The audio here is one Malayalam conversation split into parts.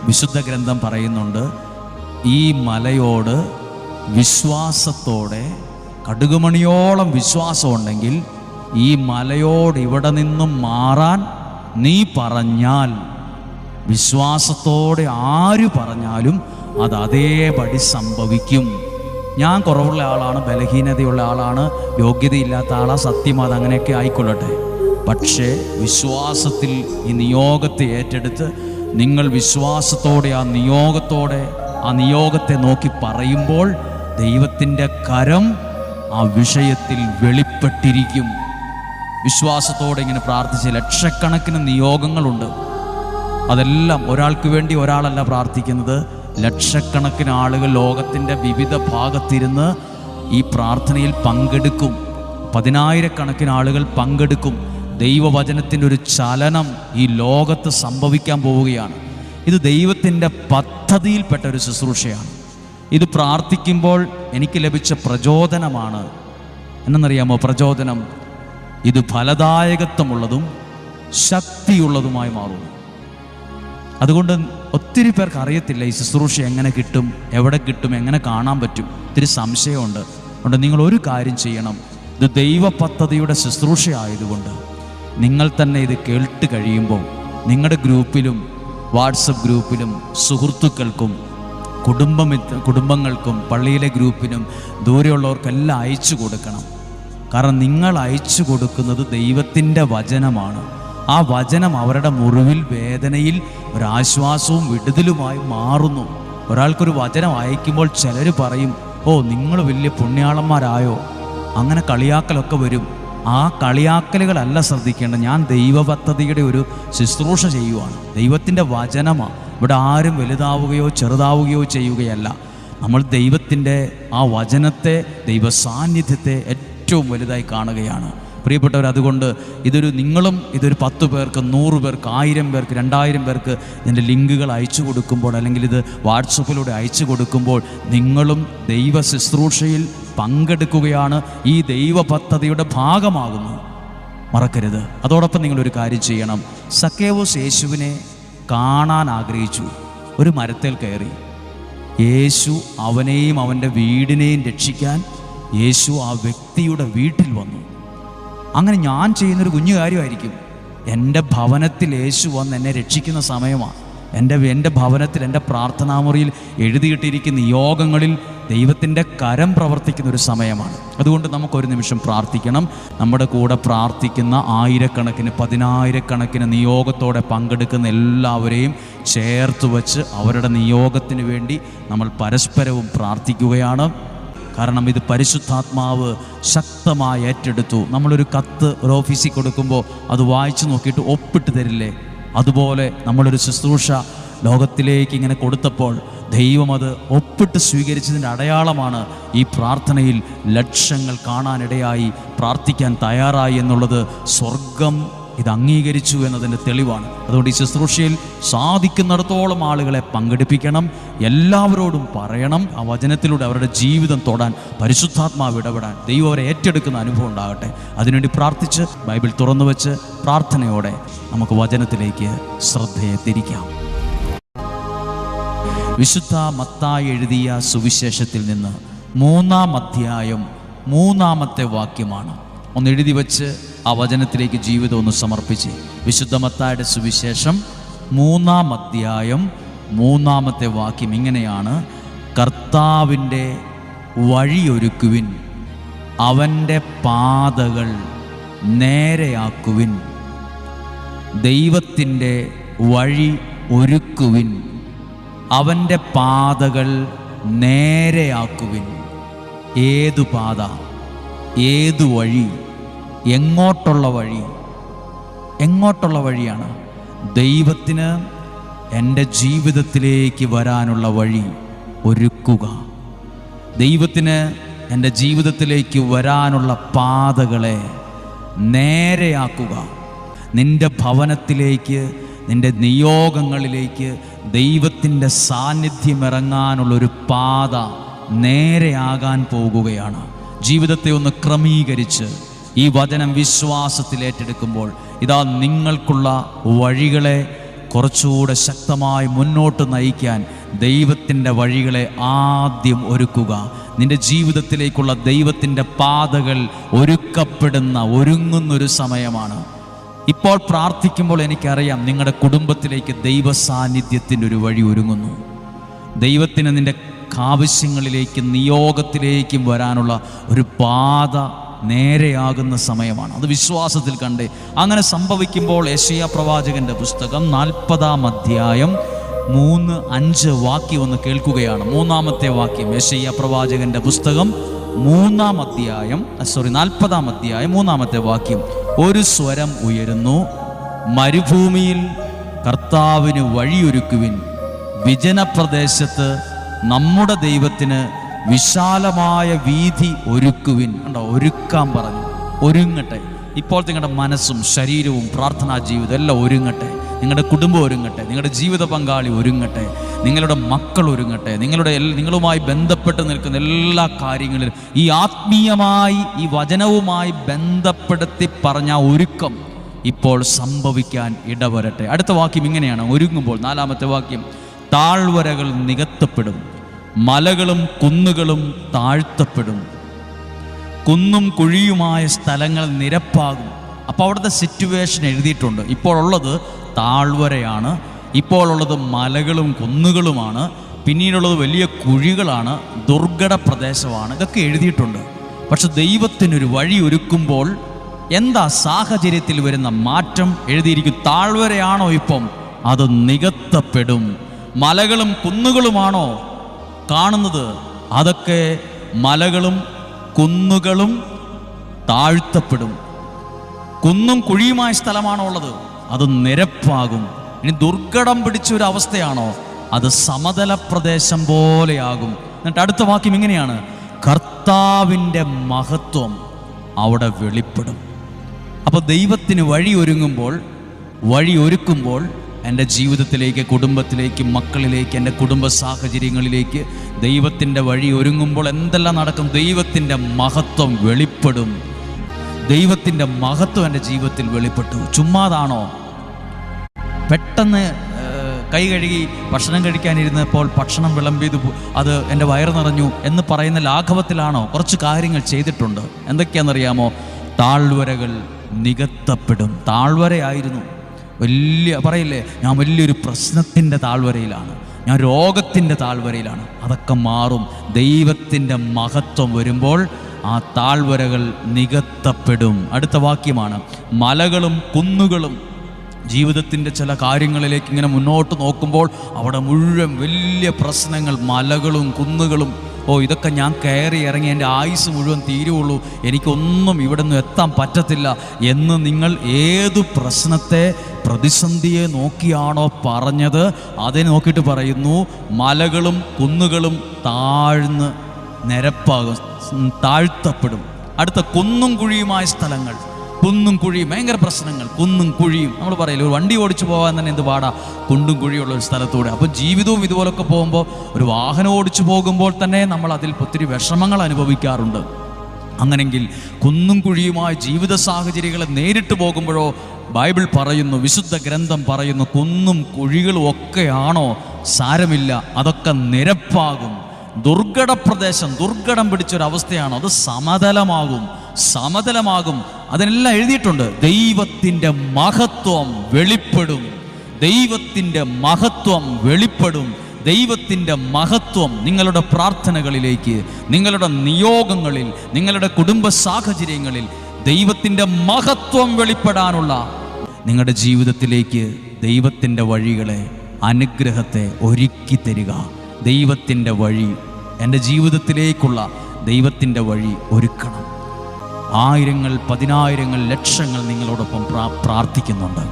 വിശുദ്ധ ഗ്രന്ഥം പറയുന്നുണ്ട്, ഈ മലയോട് വിശ്വാസത്തോടെ, കടുകുമണിയോളം വിശ്വാസമുണ്ടെങ്കിൽ ഈ മലയോട് ഇവിടെ നിന്നും മാറാൻ നീ പറഞ്ഞാൽ, വിശ്വാസത്തോടെ ആര് പറഞ്ഞാലും അത് അതേപടി സംഭവിക്കും. ഞാൻ കുറവുള്ള ആളാണ്, ബലഹീനതയുള്ള ആളാണ്, യോഗ്യതയില്ലാത്ത ആളാണ്, സത്യം അത് അങ്ങനെയൊക്കെ ആയിക്കൊള്ളട്ടെ. പക്ഷേ വിശ്വാസത്തിൽ ഈ നിയോഗത്തെ ഏറ്റെടുത്ത് നിങ്ങൾ വിശ്വാസത്തോടെ ആ നിയോഗത്തെ നോക്കി പറയുമ്പോൾ ദൈവത്തിൻ്റെ കരം ആ വിഷയത്തിൽ വെളിപ്പെട്ടിരിക്കും. വിശ്വാസത്തോടെ ഇങ്ങനെ പ്രാർത്ഥിച്ച് ലക്ഷക്കണക്കിന് നിയോഗങ്ങളുണ്ട്. അതെല്ലാം ഒരാൾക്ക് വേണ്ടി ഒരാളല്ല പ്രാർത്ഥിക്കുന്നത്. ലക്ഷക്കണക്കിന് ആളുകൾ ലോകത്തിൻ്റെ വിവിധ ഭാഗത്തിരുന്ന് ഈ പ്രാർത്ഥനയിൽ പങ്കെടുക്കും. 10,000-കണക്കിന് ആളുകൾ പങ്കെടുക്കും. ദൈവവചനത്തിൻ്റെ ഒരു ചലനം ഈ ലോകത്ത് സംഭവിക്കാൻ പോവുകയാണ്. ഇത് ദൈവത്തിൻ്റെ പദ്ധതിയിൽപ്പെട്ട ഒരു ശുശ്രൂഷയാണ്. ഇത് പ്രാർത്ഥിക്കുമ്പോൾ എനിക്ക് ലഭിച്ച പ്രചോദനമാണ്. എന്നറിയാമോ പ്രചോദനം? ഇത് ഫലദായകത്വമുള്ളതും ശക്തിയുള്ളതുമായി മാറുന്നു. അതുകൊണ്ട് ഒത്തിരി പേർക്ക് അറിയത്തില്ല ഈ ശുശ്രൂഷ എങ്ങനെ കിട്ടും, എവിടെ കിട്ടും, എങ്ങനെ കാണാൻ പറ്റും. ഒത്തിരി സംശയമുണ്ട്. അതുകൊണ്ട് നിങ്ങൾ ഒരു കാര്യം ചെയ്യണം. ഇത് ദൈവ പദ്ധതിയുടെ ശുശ്രൂഷ ആയതുകൊണ്ട് നിങ്ങൾ തന്നെ ഇത് കേട്ട് കഴിയുമ്പോൾ നിങ്ങളുടെ ഗ്രൂപ്പിലും വാട്സപ്പ് ഗ്രൂപ്പിലും സുഹൃത്തുക്കൾക്കും കുടുംബങ്ങൾക്കും പള്ളിയിലെ ഗ്രൂപ്പിനും ദൂരെയുള്ളവർക്കെല്ലാം അയച്ചു കൊടുക്കണം. കാരണം നിങ്ങൾ അയച്ചു കൊടുക്കുന്നത് ദൈവത്തിൻ്റെ വചനമാണ്. ആ വചനം അവരുടെ മുറിവിൽ, വേദനയിൽ ഒരാശ്വാസവും വിടുതലുമായി മാറുന്നു. ഒരാൾക്കൊരു വചനം അയക്കുമ്പോൾ ചിലർ പറയും, ഓ നിങ്ങൾ വലിയ പുണ്യാളന്മാരായോ, അങ്ങനെ കളിയാക്കലൊക്കെ വരും. ആ കളിയാക്കലുകളല്ല ശ്രദ്ധിക്കേണ്ടത്. ഞാൻ ദൈവ പദ്ധതിയുടെ ഒരു ശുശ്രൂഷ ചെയ്യുവാണ്. ദൈവത്തിൻ്റെ വചനമാണ്. ഇവിടെ ആരും വലുതാവുകയോ ചെറുതാവുകയോ ചെയ്യുകയല്ല. നമ്മൾ ദൈവത്തിൻ്റെ ആ വചനത്തെ, ദൈവ സാന്നിധ്യത്തെ ഏറ്റവും വലുതായി കാണുകയാണ് പ്രിയപ്പെട്ടവർ. അതുകൊണ്ട് നിങ്ങളും ഇതൊരു 10 പേർക്ക്, 100 പേർക്ക്, 1000 പേർക്ക്, 2000 പേർക്ക് ഇതിൻ്റെ ലിങ്കുകൾ അയച്ചു കൊടുക്കുമ്പോൾ, അല്ലെങ്കിൽ ഇത് വാട്സപ്പിലൂടെ അയച്ചു കൊടുക്കുമ്പോൾ നിങ്ങളും ദൈവ ശുശ്രൂഷയിൽ പങ്കെടുക്കുകയാണ്, ഈ ദൈവ പദ്ധതിയുടെ ഭാഗമാകുന്നു. മറക്കരുത്. അതോടൊപ്പം നിങ്ങളൊരു കാര്യം ചെയ്യണം. സക്കേവൂസ് യേശുവിനെ കാണാൻ ആഗ്രഹിച്ചു. ഒരു മരത്തേൽ കയറി. യേശു അവനെയും അവൻ്റെ വീടിനെയും രക്ഷിക്കാൻ യേശു ആ വ്യക്തിയുടെ വീട്ടിൽ വന്നു. അങ്ങനെ ഞാൻ ചെയ്യുന്നൊരു കുഞ്ഞു കാര്യമായിരിക്കും. എൻ്റെ ഭവനത്തിൽ യേശു വന്ന് എന്നെ രക്ഷിക്കുന്ന സമയമാണ്. എൻ്റെ ഭവനത്തിൽ, എൻ്റെ പ്രാർത്ഥനാമുറിയിൽ എഴുതിയിട്ടിരിക്കുന്ന യോഗങ്ങളിൽ ദൈവത്തിൻ്റെ കരം പ്രവർത്തിക്കുന്ന ഒരു സമയമാണ്. അതുകൊണ്ട് നമുക്കൊരു നിമിഷം പ്രാർത്ഥിക്കണം. നമ്മുടെ കൂടെ പ്രാർത്ഥിക്കുന്ന 1000-കണക്കിന് 10,000-കണക്കിന് നിയോഗത്തോടെ പങ്കെടുക്കുന്ന എല്ലാവരെയും ചേർത്ത് വച്ച് അവരുടെ നിയോഗത്തിന് വേണ്ടി നമ്മൾ പരസ്പരവും പ്രാർത്ഥിക്കുകയാണ്. കാരണം ഇത് പരിശുദ്ധാത്മാവ് ശക്തമായി ഏറ്റെടുത്തു. നമ്മളൊരു കത്ത് ഒരു ഓഫീസിൽ കൊടുക്കുമ്പോൾ അത് വായിച്ചു നോക്കിയിട്ട് ഒപ്പിട്ട് തരില്ലേ, അതുപോലെ നമ്മളൊരു ശുശ്രൂഷ ലോകത്തിലേക്ക് ഇങ്ങനെ കൊടുത്തപ്പോൾ ദൈവം അത് ഒപ്പിട്ട് സ്വീകരിച്ചതിൻ്റെ അടയാളമാണ് ഈ പ്രാർത്ഥനയിൽ ലക്ഷങ്ങൾ കാണാനിടയായി, പ്രാർത്ഥിക്കാൻ തയ്യാറായി എന്നുള്ളത്. സ്വർഗം ഇത് അംഗീകരിച്ചു എന്നതിൻ്റെ തെളിവാണ്. അതുകൊണ്ട് ഈ ശുശ്രൂഷയിൽ സാധിക്കുന്നിടത്തോളം ആളുകളെ പങ്കെടുപ്പിക്കണം. എല്ലാവരോടും പറയണം. ആ വചനത്തിലൂടെ അവരുടെ ജീവിതം തൊടാൻ പരിശുദ്ധാത്മാവ് ഇടപെടാൻ ദൈവം അവരെ ഏറ്റെടുക്കുന്ന അനുഭവം ഉണ്ടാകട്ടെ. അതിനുവേണ്ടി പ്രാർത്ഥിച്ച് ബൈബിൾ തുറന്നു വെച്ച് പ്രാർത്ഥനയോടെ നമുക്ക് വചനത്തിലേക്ക് ശ്രദ്ധയെ തിരിക്കാം. വിശുദ്ധ മത്തായി എഴുതിയ സുവിശേഷത്തിൽ നിന്ന് 3-ാം അധ്യായം 3-ാമത്തെ വാക്യമാണ്. ഒന്ന് എഴുതി വെച്ച് ആ വചനത്തിലേക്ക് ജീവിതം ഒന്ന് സമർപ്പിച്ച്. വിശുദ്ധ മത്തായിയുടെ സുവിശേഷം 3-ാം അധ്യായം 3-ാമത്തെ വാക്യം ഇങ്ങനെയാണ്: കർത്താവിൻ്റെ വഴിയൊരുക്കുവിൻ, അവൻ്റെ പാതകൾ നേരെയാക്കുവിൻ. ദൈവത്തിൻ്റെ വഴി ഒരുക്കുവിൻ, അവൻ്റെ പാതകൾ നേരെയാക്കുവിൻ. ഏതു പാത, ഏതു വഴി, എങ്ങോട്ടുള്ള വഴി? എങ്ങോട്ടുള്ള വഴിയാണ്? ദൈവത്തിന് എൻ്റെ ജീവിതത്തിലേക്ക് വരാനുള്ള വഴി ഒരുക്കുക. ദൈവത്തിന് എൻ്റെ ജീവിതത്തിലേക്ക് വരാനുള്ള പാതകളെ നേരെയാക്കുക. നിൻ്റെ ഭവനത്തിലേക്ക്, നിൻ്റെ നിയോഗങ്ങളിലേക്ക് ദൈവത്തിൻ്റെ സാന്നിധ്യം ഇറങ്ങാനുള്ളൊരു പാത നേരെയാകാൻ പോകുകയാണ്. ജീവിതത്തെ ഒന്ന് ക്രമീകരിച്ച് ഈ വചനം വിശ്വാസത്തിൽ ഏറ്റെടുക്കുമ്പോൾ ഇതാ നിങ്ങൾക്കുള്ള വഴികളെ കുറച്ചുകൂടെ ശക്തമായി മുന്നോട്ട് നയിക്കാൻ ദൈവത്തിൻ്റെ വഴികളെ ആദ്യം ഒരുക്കുക. നിൻ്റെ ജീവിതത്തിലേക്കുള്ള ദൈവത്തിൻ്റെ പാതകൾ ഒരുങ്ങുന്നൊരു സമയമാണ്. ഇപ്പോൾ പ്രാർത്ഥിക്കുമ്പോൾ എനിക്കറിയാം നിങ്ങളുടെ കുടുംബത്തിലേക്ക് ദൈവ സാന്നിധ്യത്തിൻ്റെ ഒരു വഴി ഒരുങ്ങുന്നു. ദൈവത്തിന് നിൻ്റെ ആവശ്യങ്ങളിലേക്കും നിയോഗത്തിലേക്കും വരാനുള്ള ഒരു പാത നേരെയാകുന്ന സമയമാണ്. അത് വിശ്വാസത്തിൽ കണ്ടേ. അങ്ങനെ സംഭവിക്കുമ്പോൾ യെശയ്യാ പ്രവാചകന്റെ പുസ്തകം 40-ാം അധ്യായം 3-5 വാക്യം ഒന്ന് കേൾക്കുകയാണ്. 3-ാമത്തെ വാക്യം, യെശയ്യാ പ്രവാചകന്റെ പുസ്തകം 40-ാം അധ്യായം 3-ാമത്തെ വാക്യം. ഒരു സ്വരം ഉയരുന്നു, മരുഭൂമിയിൽ കർത്താവിന് വഴിയൊരുക്കുവിൻ, വിജനപ്രദേശത്ത് നമ്മുടെ ദൈവത്തിന് വിശാലമായ വീഥി ഒരുക്കുവിൻ. കണ്ടോ, ഒരുക്കാൻ പറഞ്ഞു. ഒരുങ്ങട്ടെ. ഇപ്പോൾ നിങ്ങളുടെ മനസ്സും ശരീരവും പ്രാർത്ഥനാ ജീവിതം എല്ലാം ഒരുങ്ങട്ടെ. നിങ്ങളുടെ കുടുംബം ഒരുങ്ങട്ടെ, നിങ്ങളുടെ ജീവിത പങ്കാളി ഒരുങ്ങട്ടെ, നിങ്ങളുടെ മക്കൾ ഒരുങ്ങട്ടെ, നിങ്ങളുമായി ബന്ധപ്പെട്ട് നിൽക്കുന്ന എല്ലാ കാര്യങ്ങളിലും ഈ ആത്മീയമായി ഈ വചനവുമായി ബന്ധപ്പെടുത്തി പറഞ്ഞ ഒരുക്കം ഇപ്പോൾ സംഭവിക്കാൻ ഇടവരട്ടെ. അടുത്ത വാക്യം ഇങ്ങനെയാണ്. ഒരുങ്ങുമ്പോൾ 4-ാമത്തെ വാക്യം, താഴ്വരകൾ നികത്തപ്പെടും, മലകളും കുന്നുകളും താഴ്ത്തപ്പെടും, കുന്നും കുഴിയുമായ സ്ഥലങ്ങൾ നിരപ്പാകും. അപ്പോൾ അവിടുത്തെ സിറ്റുവേഷൻ എഴുതിയിട്ടുണ്ട്. ഇപ്പോൾ ഉള്ളത് താഴ്വരയാണ്, ഇപ്പോൾ ഉള്ളത് മലകളും കുന്നുകളുമാണ്, പിന്നീടുള്ളത് വലിയ കുഴികളാണ്, ദുർഘട പ്രദേശമാണ്. ഇതൊക്കെ എഴുതിയിട്ടുണ്ട്. പക്ഷെ ദൈവത്തിനൊരു വഴി ഒരുക്കുമ്പോൾ എന്താ സാഹചര്യത്തിൽ വരുന്ന മാറ്റം എഴുതിയിരിക്കും. താഴ്വരയാണോ ഇപ്പം, അത് നികത്തപ്പെടും. മലകളും കുന്നുകളുമാണോ കാണുന്നത്, അതൊക്കെ മലകളും കുന്നുകളും താഴ്ത്തപ്പെടും. കുന്നും കുഴിയുമായ സ്ഥലമാണോ ഉള്ളത്, അത് നിരപ്പാകും. ഇനി ദുർഘടം പിടിച്ചൊരു അവസ്ഥയാണോ, അത് സമതല പ്രദേശം പോലെയാകും. എന്നിട്ട് അടുത്ത വാക്യം ഇങ്ങനെയാണ്, കർത്താവിൻ്റെ മഹത്വം അവിടെ വെളിപ്പെടും. അപ്പോൾ ദൈവത്തിന് വഴി ഒരുക്കുമ്പോൾ എൻ്റെ ജീവിതത്തിലേക്ക്, കുടുംബത്തിലേക്ക്, മക്കളിലേക്ക്, എൻ്റെ കുടുംബ സാഹചര്യങ്ങളിലേക്ക് ദൈവത്തിൻ്റെ വഴി ഒരുങ്ങുമ്പോൾ എന്തെല്ലാം നടക്കും? ദൈവത്തിൻ്റെ മഹത്വം വെളിപ്പെടും. ദൈവത്തിൻ്റെ മഹത്വം എൻ്റെ ജീവിതത്തിൽ വെളിപ്പെട്ടു. ചുമ്മാതാണോ? പെട്ടെന്ന് കൈ കഴുകി ഭക്ഷണം കഴിക്കാനിരുന്നപ്പോൾ ഭക്ഷണം വിളമ്പിയത് അത് എൻ്റെ വയറ് നിറഞ്ഞു എന്ന് പറയുന്ന ലാഘവത്തിലാണോ? കുറച്ച് കാര്യങ്ങൾ ചെയ്തിട്ടുണ്ട്. എന്തൊക്കെയാണെന്നറിയാമോ? താഴ്വരകൾ നികത്തപ്പെടും. താഴ്വരയായിരുന്നു, പറയില്ലേ, ഞാൻ വലിയൊരു പ്രശ്നത്തിൻ്റെ താഴ്വരയിലാണ്, ഞാൻ രോഗത്തിൻ്റെ താഴ്വരയിലാണ്. അതൊക്കെ മാറും. ദൈവത്തിൻ്റെ മഹത്വം വരുമ്പോൾ ആ താഴ്വരകൾ നികത്തപ്പെടും. അടുത്ത വാക്യമാണ്, മലകളും കുന്നുകളും. ജീവിതത്തിൻ്റെ ചില കാര്യങ്ങളിലേക്ക് ഇങ്ങനെ മുന്നോട്ട് നോക്കുമ്പോൾ അവിടെ മുഴുവൻ വലിയ പ്രശ്നങ്ങൾ, മലകളും കുന്നുകളും. ഇതൊക്കെ ഞാൻ കയറി ഇറങ്ങി എൻ്റെ ആയുസ് മുഴുവൻ തീരുള്ളൂ, എനിക്കൊന്നും ഇവിടെ നിന്ന് എത്താൻ പറ്റത്തില്ല എന്ന് നിങ്ങൾ ഏതു പ്രശ്നത്തെ, പ്രതിസന്ധിയെ നോക്കിയാണോ പറഞ്ഞത്, അതിനെ നോക്കിയിട്ട് പറയുന്നു, മലകളും കുന്നുകളും താഴ്ന്ന് നിരപ്പാകും, താഴ്ത്തപ്പെടും. അടുത്ത കുന്നും കുഴിയുമായ സ്ഥലങ്ങൾ. കുന്നും കുഴിയും ഭയങ്കര പ്രശ്നങ്ങൾ, കുന്നും കുഴിയും. നമ്മൾ പറയില്ല, ഒരു വണ്ടി ഓടിച്ചു പോകാൻ തന്നെ എന്ത് പാടാ, കുണ്ടും കുഴിയുള്ള ഒരു സ്ഥലത്തൂടെ. അപ്പോൾ ജീവിതവും ഇതുപോലൊക്കെ പോകുമ്പോൾ, ഒരു വാഹനം ഓടിച്ചു പോകുമ്പോൾ തന്നെ നമ്മൾ അതിൽ ഒത്തിരി വിഷമങ്ങൾ അനുഭവിക്കാറുണ്ട്. അങ്ങനെങ്കിൽ കുന്നും കുഴിയുമായ ജീവിത സാഹചര്യങ്ങളെ നേരിട്ട് പോകുമ്പോഴോ ബൈബിൾ പറയുന്നു, വിശുദ്ധ ഗ്രന്ഥം പറയുന്നു, കുന്നും കുഴികളും ഒക്കെയാണോ, സാരമില്ല, അതൊക്കെ നിരപ്പാകും. ദുർഘട പ്രദേശം, ദുർഘടം പിടിച്ചൊരവസ്ഥയാണോ, അത് സമതലമാകും. അതിനെല്ലാം എഴുതിയിട്ടുണ്ട്. ദൈവത്തിൻ്റെ മഹത്വം വെളിപ്പെടും. ദൈവത്തിൻ്റെ മഹത്വം വെളിപ്പെടും. ദൈവത്തിൻ്റെ മഹത്വം നിങ്ങളുടെ പ്രാർത്ഥനകളിലേക്ക്, നിങ്ങളുടെ നിയോഗങ്ങളിൽ, നിങ്ങളുടെ കുടുംബ സാഹചര്യങ്ങളിൽ ദൈവത്തിൻ്റെ മഹത്വം വെളിപ്പെടാനുള്ള നിങ്ങളുടെ ജീവിതത്തിലേക്ക് ദൈവത്തിൻ്റെ വഴികളെ, അനുഗ്രഹത്തെ ഒരുക്കി തരിക. ദൈവത്തിൻ്റെ വഴി, എൻ്റെ ജീവിതത്തിലേക്കുള്ള ദൈവത്തിൻ്റെ വഴി ഒരുക്കണം. ആയിരങ്ങൾ, പതിനായിരങ്ങൾ, ലക്ഷങ്ങൾ നിങ്ങളോടൊപ്പം പ്രാർത്ഥിക്കുന്നുണ്ട്.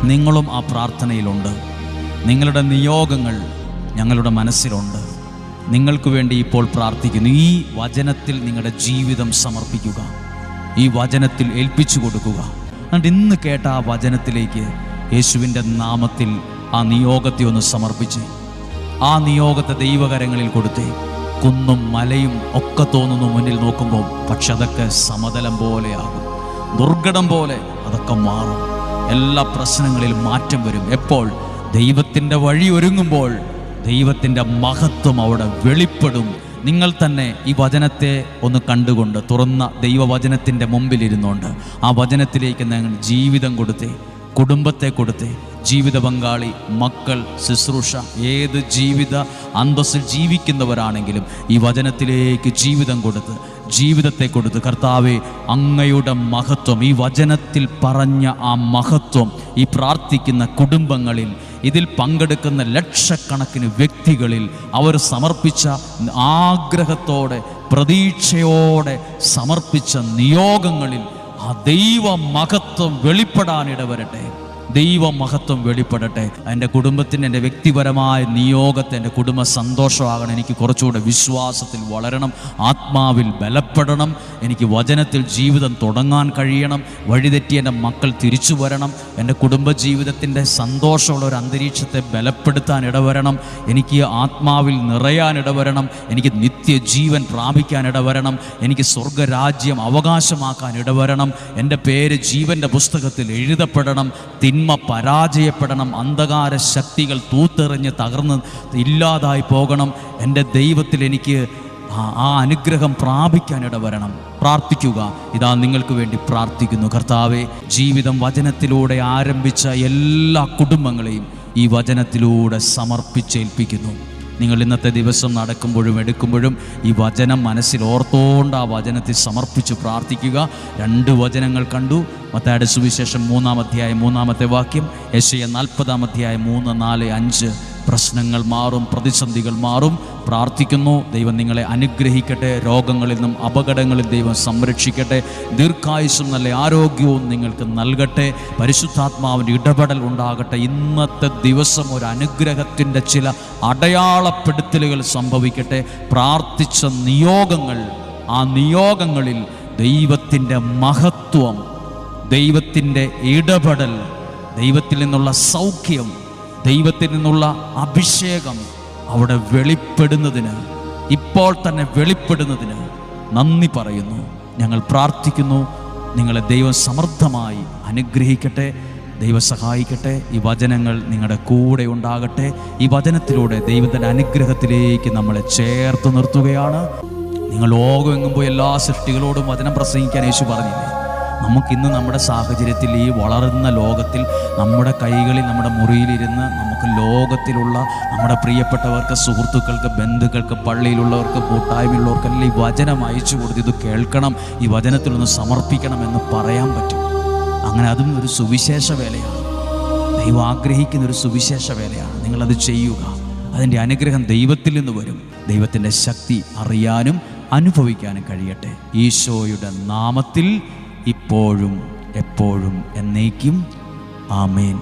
നിങ്ങളും ആ പ്രാർത്ഥനയിലുണ്ട്. നിങ്ങളുടെ നിയോഗങ്ങൾ ഞങ്ങളുടെ മനസ്സിലുണ്ട്. നിങ്ങൾക്ക് വേണ്ടി ഇപ്പോൾ പ്രാർത്ഥിക്കുന്നു. ഈ വചനത്തിൽ നിങ്ങളുടെ ജീവിതം സമർപ്പിക്കുക, ഈ വചനത്തിൽ ഏൽപ്പിച്ചു കൊടുക്കുക. എന്നിട്ട് ഇന്ന് കേട്ട ആ വചനത്തിലേക്ക് യേശുവിൻ്റെ നാമത്തിൽ ആ നിയോഗത്തെ ഒന്ന് സമർപ്പിച്ച് ആ നിയോഗത്തെ ദൈവകരങ്ങളിൽ കൊടുത്തേ. കുന്നും മലയും ഒക്കെ തോന്നുന്നു മുന്നിൽ നോക്കുമ്പോൾ, പക്ഷെ അതൊക്കെ സമതലം പോലെയാകും. ദുർഘടം പോലെ അതൊക്കെ മാറും. എല്ലാ പ്രശ്നങ്ങളിലും മാറ്റം വരും. എപ്പോൾ? ദൈവത്തിൻ്റെ വഴി ഒരുങ്ങുമ്പോൾ ദൈവത്തിൻ്റെ മഹത്വം അവിടെ വെളിപ്പെടും. നിങ്ങൾ തന്നെ ഈ വചനത്തെ ഒന്ന് കണ്ടുകൊണ്ട് തുറന്ന ദൈവവചനത്തിൻ്റെ മുമ്പിലിരുന്നുകൊണ്ട് ആ വചനത്തിലേക്ക് നിങ്ങൾ ജീവിതം കൊടുത്തേ, കുടുംബത്തെ കൊടുത്തേ, ജീവിത പങ്കാളി, മക്കൾ, ശുശ്രൂഷ, ഏത് ജീവിത അന്തസ്സിൽ ജീവിക്കുന്നവരാണെങ്കിലും ഈ വചനത്തിലേക്ക് ജീവിതം കൊടുത്ത്, ജീവിതത്തെ കൊടുത്ത്, കർത്താവേ അങ്ങയുടെ മഹത്വം, ഈ വചനത്തിൽ പറഞ്ഞ ആ മഹത്വം ഈ പ്രാർത്ഥിക്കുന്ന കുടുംബങ്ങളിൽ, ഇതിൽ പങ്കെടുക്കുന്ന ലക്ഷക്കണക്കിന് വ്യക്തികളിൽ അവർ സമർപ്പിച്ച ആഗ്രഹത്തോടെ പ്രതീക്ഷയോടെ സമർപ്പിച്ച നിയോഗങ്ങളിൽ ആ ദൈവ മഹത്വം വെളിപ്പെടാനിടവരട്ടെ. ദൈവ മഹത്വം വെളിപ്പെടട്ടെ. എൻ്റെ കുടുംബത്തിൻ്റെ, എൻ്റെ വ്യക്തിപരമായ നിയോഗത്തെ, എൻ്റെ കുടുംബ സന്തോഷമാകണം. എനിക്ക് കുറച്ചുകൂടെ വിശ്വാസത്തിൽ വളരണം, ആത്മാവിൽ ബലപ്പെടണം, എനിക്ക് വചനത്തിൽ ജീവിതം തുടങ്ങാൻ കഴിയണം, വഴിതെറ്റി എൻ്റെ മക്കൾ തിരിച്ചു വരണം, എൻ്റെ കുടുംബജീവിതത്തിൻ്റെ സന്തോഷമുള്ള ഒരു അന്തരീക്ഷത്തെ ബലപ്പെടുത്താൻ ഇടവരണം, എനിക്ക് ആത്മാവിൽ നിറയാൻ ഇടവരണം, എനിക്ക് നിത്യജീവൻ പ്രാപിക്കാൻ ഇടവരണം, എനിക്ക് സ്വർഗരാജ്യം അവകാശമാക്കാൻ ഇടവരണം, എൻ്റെ പേര് ജീവൻ്റെ പുസ്തകത്തിൽ എഴുതപ്പെടണം, തിന്മ പരാജയപ്പെടണം, അന്ധകാര ശക്തികൾ തൂത്തെറിഞ്ഞ് തകർന്ന് ഇല്ലാതായി പോകണം. എൻ്റെ ദൈവത്തിൽ എനിക്ക് ആ അനുഗ്രഹം പ്രാപിക്കാനിട വരണം. പ്രാർത്ഥിക്കുക. ഇതാ നിങ്ങൾക്ക് വേണ്ടി പ്രാർത്ഥിക്കുന്നു. കർത്താവെ, ജീവിതം വചനത്തിലൂടെ ആരംഭിച്ച എല്ലാ കുടുംബങ്ങളെയും ഈ വചനത്തിലൂടെ സമർപ്പിച്ചേൽപ്പിക്കുന്നു. നിങ്ങൾ ഇന്നത്തെ ദിവസം നടക്കുമ്പോഴും എടുക്കുമ്പോഴും ഈ വചനം മനസ്സിൽ ഓർത്തോണ്ട് ആ വചനത്തിൽ സമർപ്പിച്ച് പ്രാർത്ഥിക്കുക. 2 വചനങ്ങൾ കണ്ടു. മത്തായിയുടെ സുവിശേഷം 3-ാം അധ്യായം 3-ാമത്തെ വാക്യം, യെശയ്യാ 40-ാം അധ്യായം 3, 4, 5. പ്രശ്നങ്ങൾ മാറും, പ്രതിസന്ധികൾ മാറും. പ്രാർത്ഥിക്കുന്നു. ദൈവം നിങ്ങളെ അനുഗ്രഹിക്കട്ടെ. രോഗങ്ങളിൽ നിന്നും അപകടങ്ങളിൽ ദൈവം സംരക്ഷിക്കട്ടെ. ദീർഘായുസ്സും നല്ല ആരോഗ്യവും നിങ്ങൾക്ക് നൽകട്ടെ. പരിശുദ്ധാത്മാവിൻ്റെ ഇടപെടൽ ഉണ്ടാകട്ടെ. ഇന്നത്തെ ദിവസം ഒരു അനുഗ്രഹത്തിൻ്റെ ചില അടയാളപ്പെടുത്തലുകൾ സംഭവിക്കട്ടെ. പ്രാർത്ഥിച്ച നിയോഗങ്ങൾ, ആ നിയോഗങ്ങളിൽ ദൈവത്തിൻ്റെ മഹത്വം, ദൈവത്തിൻ്റെ ഇടപെടൽ, ദൈവത്തിൽ നിന്നുള്ള സൗഖ്യം, ദൈവത്തിൽ നിന്നുള്ള അഭിഷേകം അവിടെ വെളിപ്പെടുന്നതിന്, ഇപ്പോൾ തന്നെ വെളിപ്പെടുന്നതിന് നന്ദി പറയുന്നു. ഞങ്ങൾ പ്രാർത്ഥിക്കുന്നു. നിങ്ങളെ ദൈവം സമൃദ്ധമായി അനുഗ്രഹിക്കട്ടെ. ദൈവം സഹായിക്കട്ടെ. ഈ വചനങ്ങൾ നിങ്ങളുടെ കൂടെ ഉണ്ടാകട്ടെ. ഈ വചനത്തിലൂടെ ദൈവത്തിൻ്റെ അനുഗ്രഹത്തിലേക്ക് നമ്മളെ ചേർത്ത് നിർത്തുകയാണ്. നിങ്ങൾ ലോകമെങ്ങും പോയി എല്ലാ സൃഷ്ടികളോടും വചനം പ്രസംഗിക്കാൻ യേശു പറഞ്ഞില്ലേ? നമുക്കിന്ന് നമ്മുടെ സാഹചര്യത്തിൽ, ഈ വളരുന്ന ലോകത്തിൽ, നമ്മുടെ കൈകളിൽ, നമ്മുടെ മുറിയിലിരുന്ന് നമുക്ക് ലോകത്തിലുള്ള നമ്മുടെ പ്രിയപ്പെട്ടവർക്ക്, സുഹൃത്തുക്കൾക്ക്, ബന്ധുക്കൾക്ക്, പള്ളിയിലുള്ളവർക്ക്, കൂട്ടായ്മയുള്ളവർക്കെല്ലാം ഈ വചനം അയച്ചു കൊടുത്ത് ഇത് കേൾക്കണം, ഈ വചനത്തിലൊന്ന് സമർപ്പിക്കണമെന്ന് പറയാൻ പറ്റും. അങ്ങനെ അതും ഒരു സുവിശേഷ വേലയാണ്. ദൈവം ആഗ്രഹിക്കുന്നൊരു സുവിശേഷ വേലയാണ്. നിങ്ങളത് ചെയ്യുക. അതിൻ്റെ അനുഗ്രഹം ദൈവത്തിൽ നിന്ന് വരും. ദൈവത്തിൻ്റെ ശക്തി അറിയാനും അനുഭവിക്കാനും കഴിയട്ടെ. ഈശോയുടെ നാമത്തിൽ ഇപ്പോഴും എപ്പോഴും എന്നേക്കും ആമേൻ.